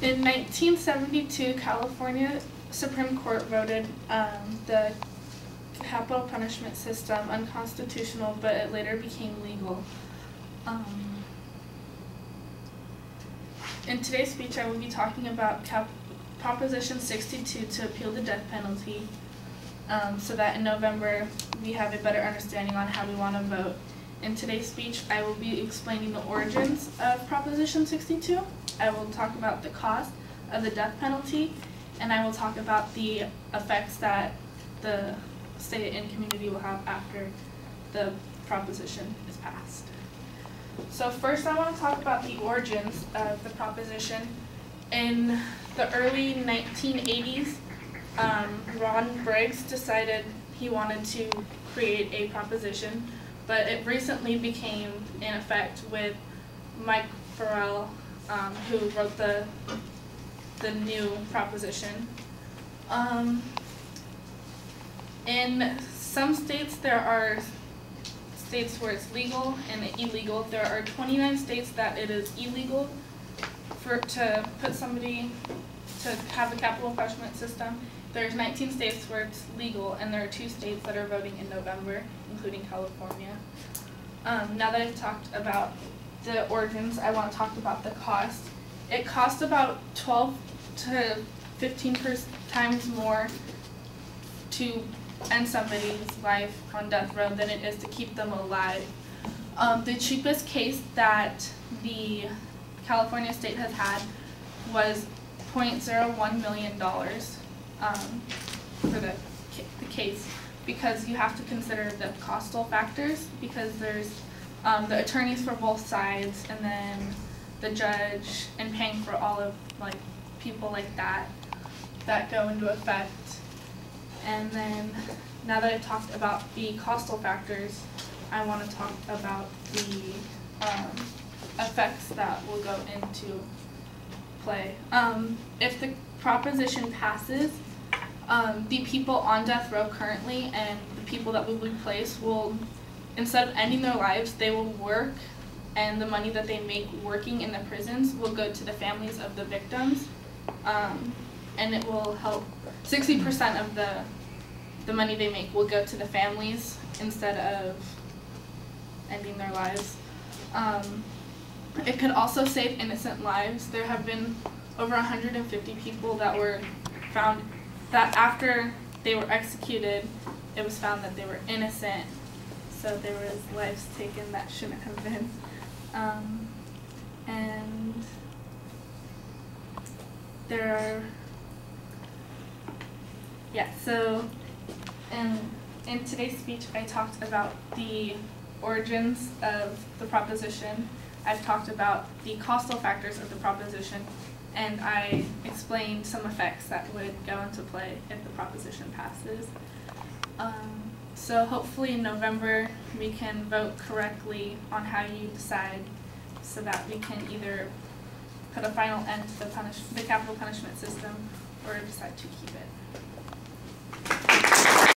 In 1972, California Supreme Court voted the capital punishment system unconstitutional, but it later became legal. In today's speech, I will be talking about Proposition 62 to appeal the death penalty, so that in November we have a better understanding on how we want to vote. In today's speech, I will be explaining the origins of Proposition 62. I will talk about the cost of the death penalty, and I will talk about the effects that the state and community will have after the proposition is passed. So first I want to talk about the origins of the proposition. In the early 1980s, Ron Briggs decided he wanted to create a proposition, but it recently became in effect with Mike Farrell, who wrote the new proposition. In some states, there are states where it's legal and illegal. There are 29 states that it is illegal to put somebody to have a capital punishment system. There's 19 states where it's legal, and there are 2 states that are voting in November, including California. Now that I've talked about the origins, I want to talk about the cost. It costs about 12 to 15 times more to end somebody's life on death row than it is to keep them alive. The cheapest case that the California state has had was $0.01 million for the case, because you have to consider the costal factors, because there's the attorneys for both sides, and then the judge, and paying for all of people like that go into effect. And then now that I've talked about the costal factors, I want to talk about the effects that will go into play. If the proposition passes, the people on death row currently and the people that will replace will, instead of ending their lives, they will work, and the money that they make working in the prisons will go to the families of the victims, and it will help. 60% of the money they make will go to the families instead of ending their lives. It could also save innocent lives. There have been over 150 people that were found that after they were executed, it was found that they were innocent, so there was lives taken that shouldn't have been. And there are, so in today's speech I talked about the origins of the proposition. I've talked about the costal factors of the proposition, and I explained some effects that would go into play if the proposition passes. So hopefully in November we can vote correctly on how you decide, so that we can either put a final end to the capital punishment system or decide to keep it.